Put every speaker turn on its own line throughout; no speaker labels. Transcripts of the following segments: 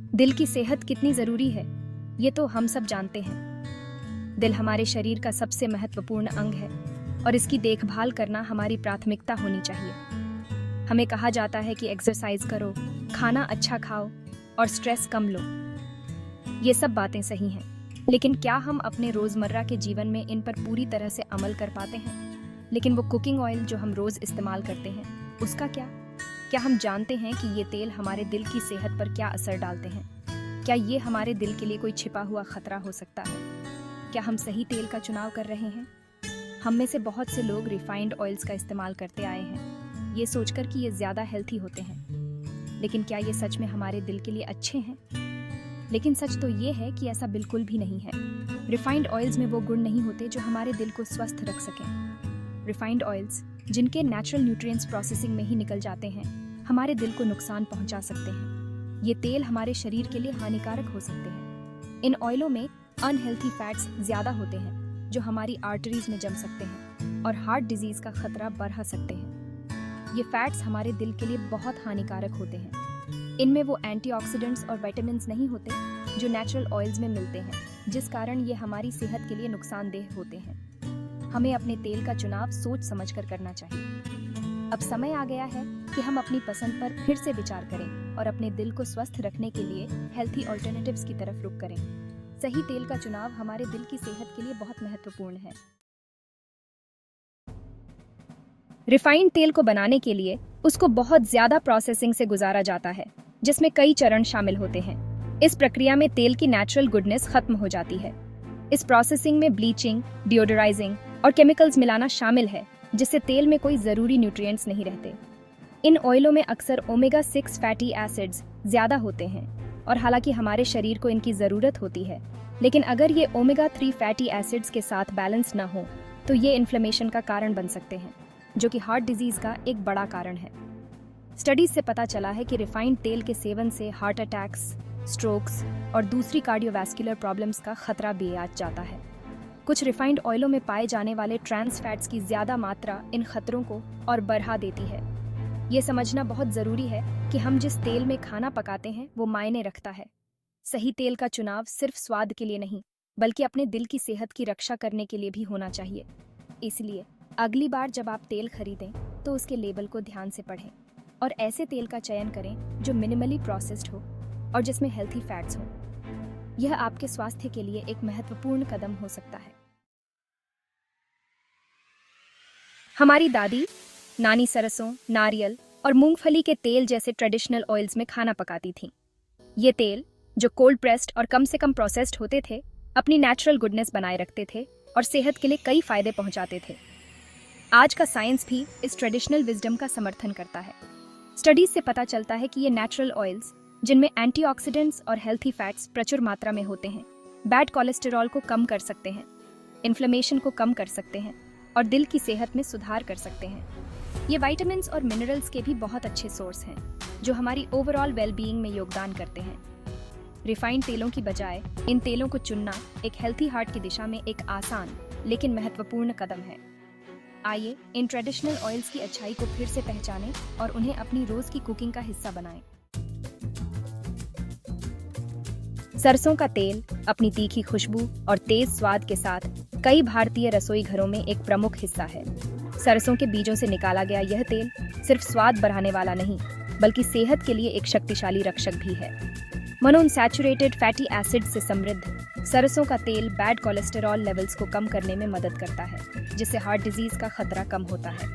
दिल की सेहत कितनी जरूरी है, ये तो हम सब जानते हैं। दिल हमारे शरीर का सबसे महत्वपूर्ण अंग है और इसकी देखभाल करना हमारी प्राथमिकता होनी चाहिए। हमें कहा जाता है कि एक्सरसाइज करो, खाना अच्छा खाओ और स्ट्रेस कम लो। ये सब बातें सही हैं, लेकिन क्या हम अपने रोजमर्रा के जीवन में इन पर पूरी तरह से अमल कर पाते हैं? लेकिन वो कुकिंग ऑयल जो हम रोज इस्तेमाल करते हैं, उसका क्या हम जानते हैं कि ये तेल हमारे दिल की सेहत पर क्या असर डालते हैं? क्या ये हमारे दिल के लिए कोई छिपा हुआ खतरा हो सकता है? क्या हम सही तेल का चुनाव कर रहे हैं? हम में से बहुत से लोग रिफाइंड ऑयल्स का इस्तेमाल करते आए हैं, ये सोचकर कि ये ज़्यादा हेल्थी होते हैं। लेकिन क्या ये सच में हमारे दिल के लिए अच्छे हैं? लेकिन सच तो ये है कि ऐसा बिल्कुल भी नहीं है। रिफाइंड ऑयल्स में वो गुण नहीं होते जो हमारे दिल को स्वस्थ रख सकें। रिफाइंड ऑयल्स, जिनके नेचुरल न्यूट्रिएंट्स प्रोसेसिंग में ही निकल जाते हैं, हमारे दिल को नुकसान पहुंचा सकते हैं। ये तेल हमारे शरीर के लिए हानिकारक हो सकते हैं। इन ऑयलों में अनहेल्थी फैट्स ज्यादा होते हैं जो हमारी आर्टरीज में जम सकते हैं और हार्ट डिजीज का खतरा बढ़ा सकते हैं। ये फैट्स हमारे दिल के लिए बहुत हानिकारक होते हैं। इनमें वो एंटीऑक्सीडेंट्स और विटामिन नहीं होते जो नेचुरल ऑयल्स में मिलते हैं, जिस कारण ये हमारी सेहत के लिए नुकसानदेह होते हैं। हमें अपने तेल का चुनाव सोच समझकर करना चाहिए। अब समय आ गया है कि हम अपनी पसंद पर फिर से विचार करें और अपने दिल को स्वस्थ रखने के लिए हेल्थी ऑल्टरनेटिव्स की तरफ रुख करें। सही तेल का चुनाव हमारे दिल की सेहत के लिए बहुत महत्वपूर्ण है। रिफाइंड तेल को बनाने के लिए उसको बहुत ज्यादा प्रोसेसिंग से गुजारा जाता है, जिसमें कई चरण शामिल होते हैं। इस प्रक्रिया में तेल की नेचुरल गुडनेस खत्म हो जाती है। इस प्रोसेसिंग में ब्लीचिंग, डिओडराइजिंग और केमिकल्स मिलाना शामिल है, जिससे तेल में कोई जरूरी न्यूट्रिएंट्स नहीं रहते। इन ऑयलों में अक्सर ओमेगा 6 फैटी एसिड्स ज्यादा होते हैं और हालांकि हमारे शरीर को इनकी जरूरत होती है, लेकिन अगर ये ओमेगा 3 फैटी एसिड्स के साथ बैलेंस न हो तो ये इन्फ्लेमेशन का कारण बन सकते हैं, जो कि हार्ट डिजीज का एक बड़ा कारण है। स्टडीज से पता चला है कि रिफाइंड तेल के सेवन से हार्ट अटैक्स, स्ट्रोक्स और दूसरी कार्डियोवैस्कुलर प्रॉब्लम्स का खतरा बेआज जाता है। कुछ रिफाइंड ऑयलों में पाए जाने वाले ट्रांस फैट्स की ज्यादा मात्रा इन खतरों को और बढ़ा देती है। ये समझना बहुत जरूरी है कि हम जिस तेल में खाना पकाते हैं वो मायने रखता है। सही तेल का चुनाव सिर्फ स्वाद के लिए नहीं, बल्कि अपने दिल की सेहत की रक्षा करने के लिए भी होना चाहिए। इसलिए अगली बार जब आप तेल खरीदें तो उसके लेबल को ध्यान से पढ़ें और ऐसे तेल का चयन करें जो मिनिमली प्रोसेस्ड हो और जिसमें हेल्थी फैट्स हों। यह आपके स्वास्थ्य के लिए एक महत्वपूर्ण कदम हो सकता है। हमारी दादी नानी सरसों, नारियल और मूंगफली के तेल जैसे ट्रेडिशनल ऑयल्स में खाना पकाती थीं। ये तेल, जो कोल्ड प्रेस्ड और कम से कम प्रोसेस्ड होते थे, अपनी नेचुरल गुडनेस बनाए रखते थे और सेहत के लिए कई फायदे पहुंचाते थे। आज का साइंस भी इस ट्रेडिशनल विजडम का समर्थन करता है। स्टडीज से पता चलता है कि ये नेचुरल ऑयल्स, जिनमें एंटीऑक्सीडेंट्स और हेल्थी फैट्स प्रचुर मात्रा में होते हैं, बैड कोलेस्टेरॉल को कम कर सकते हैं, इन्फ्लेमेशन को कम कर सकते हैं और दिल की सेहत में सुधार कर सकते हैं। ये विटामिन्स और मिनरल्स के भी बहुत अच्छे सोर्स हैं, जो हमारी ओवरऑल वेलबीइंग में योगदान करते हैं। रिफाइंड तेलों की बजाय इन तेलों को चुनना एक हेल्थी हार्ट की दिशा में एक आसान लेकिन महत्वपूर्ण कदम है। आइए इन ट्रेडिशनल ऑयल्स की अच्छाई को फिर से पहचानें और उन्हें अपनी रोज की कुकिंग का हिस्सा बनाएं। सरसों का तेल अपनी तीखी खुशबू और तेज स्वाद के साथ कई भारतीय रसोई घरों में एक प्रमुख हिस्सा है। सरसों के बीजों से निकाला गया यह तेल सिर्फ स्वाद बढ़ाने वाला नहीं, बल्कि सेहत के लिए एक शक्तिशाली रक्षक भी है। मोनोअनसैचुरेटेड फैटी एसिड से समृद्ध सरसों का तेल बैड कोलेस्टेरॉल लेवल्स को कम करने में मदद करता है, जिससे हार्ट डिजीज का खतरा कम होता है।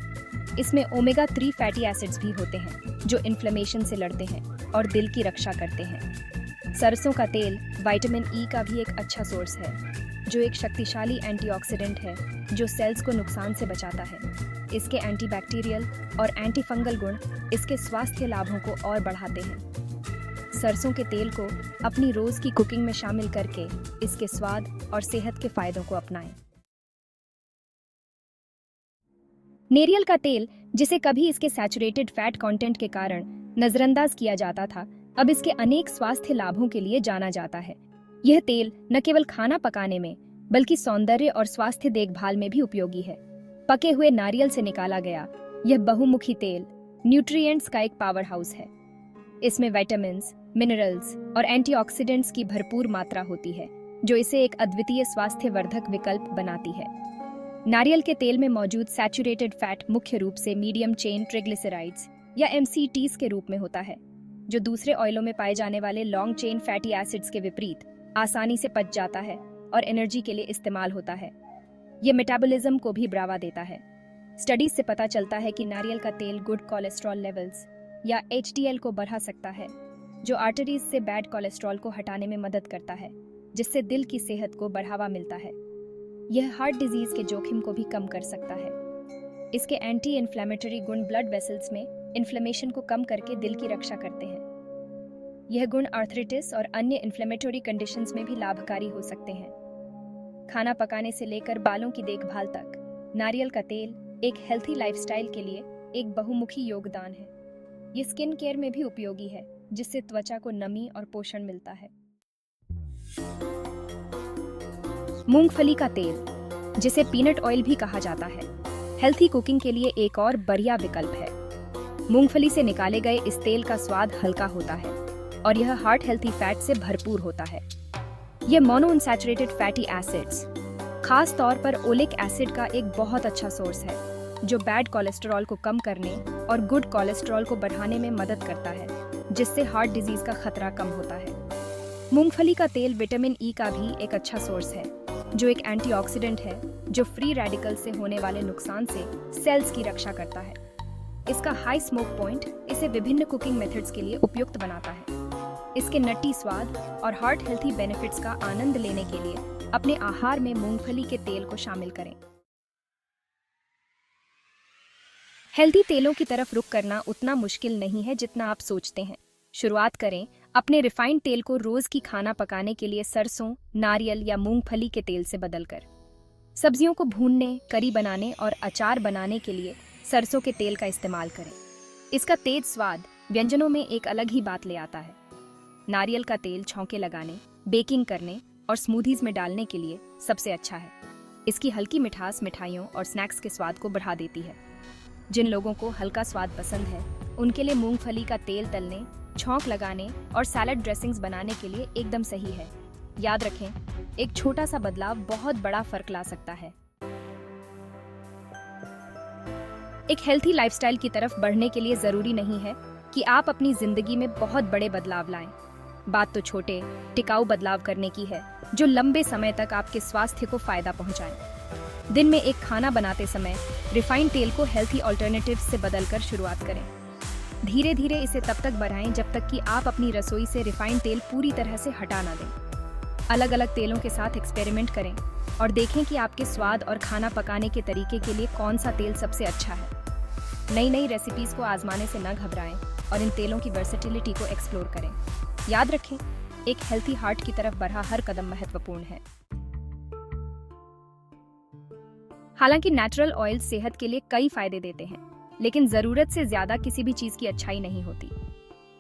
इसमें ओमेगा 3 फैटी एसिड्स भी होते हैं, जो इन्फ्लेमेशन से लड़ते हैं और दिल की रक्षा करते हैं। सरसों का तेल विटामिन ई का भी एक अच्छा सोर्स है, जो एक शक्तिशाली एंटीऑक्सीडेंट है जो सेल्स को नुकसान से बचाता है। इसके एंटीबैक्टीरियल और एंटीफंगल गुण इसके स्वास्थ्य लाभों को और बढ़ाते हैं। सरसों के तेल को अपनी रोज की कुकिंग में शामिल करके इसके स्वाद और सेहत के फायदों को अपनाएं। नारियल का तेल, जिसे कभी इसके सैचुरेटेड फैट कंटेंट के कारण नजरअंदाज किया जाता था, अब इसके अनेक स्वास्थ्य लाभों के लिए जाना जाता है। यह तेल न केवल खाना पकाने में, बल्कि सौंदर्य और स्वास्थ्य देखभाल में भी उपयोगी है। पके हुए नारियल से निकाला गया यह बहुमुखी तेल न्यूट्रिएंट्स का एक पावर हाउस है। इसमें विटामिन्स, मिनरल्स और एंटीऑक्सीडेंट्स की भरपूर मात्रा होती है, जो इसे एक अद्वितीय स्वास्थ्यवर्धक विकल्प बनाती है। नारियल के तेल में मौजूद सैचुरेटेड फैट मुख्य रूप से मीडियम चेन ट्रिग्लिसराइड्स या MCTs के रूप में होता है, जो दूसरे ऑयलों में पाए जाने वाले लॉन्ग चेन फैटी एसिड्स के विपरीत आसानी से पच जाता है और एनर्जी के लिए इस्तेमाल होता है। ये मेटाबॉलिज्म को भी बढ़ावा देता है। स्टडीज से पता चलता है कि नारियल का तेल गुड कोलेस्ट्रॉल लेवल्स या HDL को बढ़ा सकता है, जो आर्टरीज से बैड कोलेस्ट्रॉल को हटाने में मदद करता है, जिससे दिल की सेहत को बढ़ावा मिलता है। यह हार्ट डिजीज के जोखिम को भी कम कर सकता है। इसके एंटी इन्फ्लेमेटरी गुण ब्लड वेसल्स में इन्फ्लेमेशन को कम करके दिल की रक्षा करते हैं। यह गुण आर्थराइटिस और अन्य इन्फ्लेमेटरी कंडीशंस में भी लाभकारी हो सकते हैं। खाना पकाने से लेकर बालों की देखभाल तक, नारियल का तेल एक हेल्थी लाइफस्टाइल के लिए एक बहुमुखी योगदान है। ये स्किन केयर में भी उपयोगी है, जिससे त्वचा को नमी और पोषण मिलता है। मूंगफली का तेल, जिसे पीनट ऑयल भी कहा जाता है, हेल्थी कुकिंग के लिए एक और बढ़िया विकल्प है। मूंगफली से निकाले गए इस तेल का स्वाद हल्का होता है और यह हार्ट हेल्थी फैट से भरपूर होता है। यह मोनोअनसैचुरेटेड फैटी एसिड्स, खास तौर पर ओलिक एसिड का एक बहुत अच्छा सोर्स है, जो बैड कोलेस्ट्रॉल को कम करने और गुड कोलेस्ट्रॉल को बढ़ाने में मदद करता है, जिससे हार्ट डिजीज का खतरा कम होता है। मूंगफली का तेल विटामिन ई का भी एक अच्छा सोर्स है, जो एक एंटीऑक्सीडेंट है जो फ्री रेडिकल से होने वाले नुकसान से सेल्स की रक्षा करता है। इसका हाई स्मोक पॉइंट इसे विभिन्न कुकिंग मेथड्स के लिए उपयुक्त बनाता है। इसके नट्टी स्वाद और हार्ट हेल्थी बेनिफिट्स का आनंद लेने के लिए अपने आहार में मूंगफली के तेल को शामिल करें। हेल्थी तेलों की तरफ रुख करना उतना मुश्किल नहीं है जितना आप सोचते हैं। शुरुआत करें अपने रिफाइंड तेल को रोज की खाना पकाने के लिए सरसों, नारियल या मूंगफली के तेल से बदलकर। सब्जियों को भूनने, करी बनाने और अचार बनाने के लिए सरसों के तेल का इस्तेमाल करें। इसका तेज स्वाद व्यंजनों में एक अलग ही बात ले आता है। नारियल का तेल छौंके लगाने, बेकिंग करने और स्मूदीज में डालने के लिए सबसे अच्छा है। इसकी हल्की मिठास मिठाइयों और स्नैक्स के स्वाद को बढ़ा देती है। जिन लोगों को हल्का स्वाद पसंद है, उनके लिए मूंगफली का तेल तलने, छौंक लगाने और सैलड ड्रेसिंग्स बनाने के लिए एकदम सही है। याद रखें, एक छोटा सा बदलाव बहुत बड़ा फर्क ला सकता है। एक हेल्थी लाइफस्टाइल की तरफ बढ़ने के लिए जरूरी नहीं है कि आप अपनी जिंदगी में बहुत बड़े बदलाव लाएं। बात तो छोटे, टिकाऊ बदलाव करने की है, जो लंबे समय तक आपके स्वास्थ्य को फायदा पहुंचाएं। दिन में एक खाना बनाते समय रिफाइंड तेल को हेल्थी ऑल्टरनेटिव्स से बदलकर शुरुआत करें। धीरे धीरे इसे तब तक बढ़ाएं जब तक कि आप अपनी रसोई से रिफाइंड तेल पूरी तरह से हटा ना दें। अलग अलग तेलों के साथ एक्सपेरिमेंट करें और देखें कि आपके स्वाद और खाना पकाने के तरीके के लिए कौन सा तेल सबसे अच्छा है। नई नई रेसिपीज को आजमाने से न घबराएं और इन तेलों की वर्सेटिलिटी को एक्सप्लोर करें। याद रखें, एक हेल्थी हार्ट की तरफ बढ़ा हर कदम महत्वपूर्ण है। हालांकि नेचुरल ऑयल सेहत के लिए कई फायदे देते हैं, लेकिन जरूरत से ज्यादा किसी भी चीज की अच्छाई नहीं होती।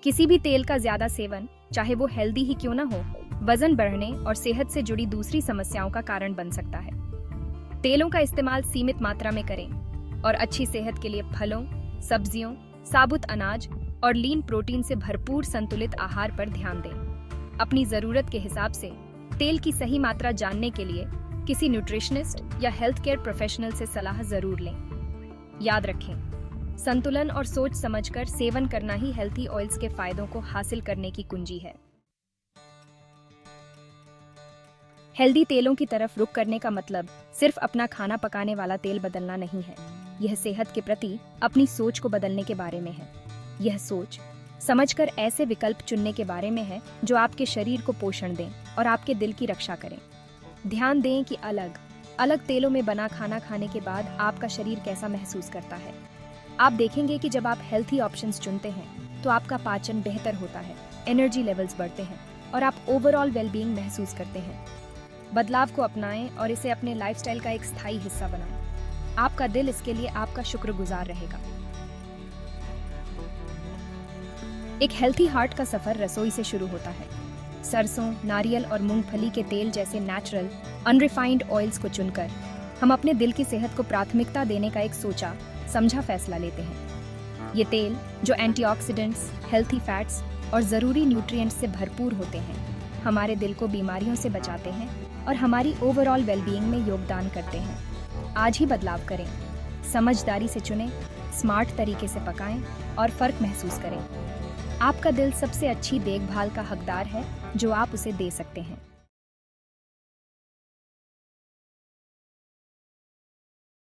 किसी भी तेल का ज्यादा सेवन, चाहे वो हेल्दी ही क्यों ना हो, वजन बढ़ने और सेहत से जुड़ी दूसरी समस्याओं का कारण बन सकता है। तेलों का इस्तेमाल सीमित मात्रा में करें और अच्छी सेहत के लिए फलों, सब्जियों, साबुत अनाज और लीन प्रोटीन से भरपूर संतुलित आहार पर ध्यान दें। अपनी जरूरत के हिसाब से तेल की सही मात्रा जानने के लिए किसी न्यूट्रिशनिस्ट या हेल्थ केयर प्रोफेशनल से सलाह जरूर लें। याद रखें, संतुलन और सोच समझकर सेवन करना ही हेल्थी ऑयल्स के फायदों को हासिल करने की कुंजी है। हेल्दी तेलों की तरफ रुख करने का मतलब सिर्फ अपना खाना पकाने वाला तेल बदलना नहीं है। यह सेहत के प्रति अपनी सोच को बदलने के बारे में है। यह सोच समझकर ऐसे विकल्प चुनने के बारे में है जो आपके शरीर को पोषण दें और आपके दिल की रक्षा करें। ध्यान दें कि अलग अलग तेलों में बना खाना खाने के बाद आपका शरीर कैसा महसूस करता है। आप देखेंगे कि जब आप हेल्थी ऑप्शंस चुनते हैं तो आपका पाचन बेहतर होता है, एनर्जी लेवल्स बढ़ते हैं और आप ओवरऑल वेलबीइंग महसूस करते हैं। बदलाव को अपनाएं और इसे अपने लाइफस्टाइल का एक स्थायी हिस्सा बनाएं। आपका दिल इसके लिए आपका शुक्रगुजार रहेगा। एक हेल्थी हार्ट का सफर रसोई से शुरू होता है। सरसों, नारियल और मूंगफली के तेल जैसे नेचुरल, अनरिफाइंड ऑयल्स को चुनकर हम अपने दिल की सेहत को प्राथमिकता देने का एक सोचा समझा फैसला लेते हैं। ये तेल जो एंटीऑक्सीडेंट्स, हेल्थी फैट्स और ज़रूरी न्यूट्रिएंट्स से भरपूर होते हैं, हमारे दिल को बीमारियों से बचाते हैं और हमारी ओवरऑल वेलबीइंग में योगदान करते हैं। आज ही बदलाव करें, समझदारी से चुनें, स्मार्ट तरीके से पकाएं और फ़र्क महसूस करें। आपका दिल सबसे अच्छी देखभाल का हकदार है जो आप उसे दे सकते हैं।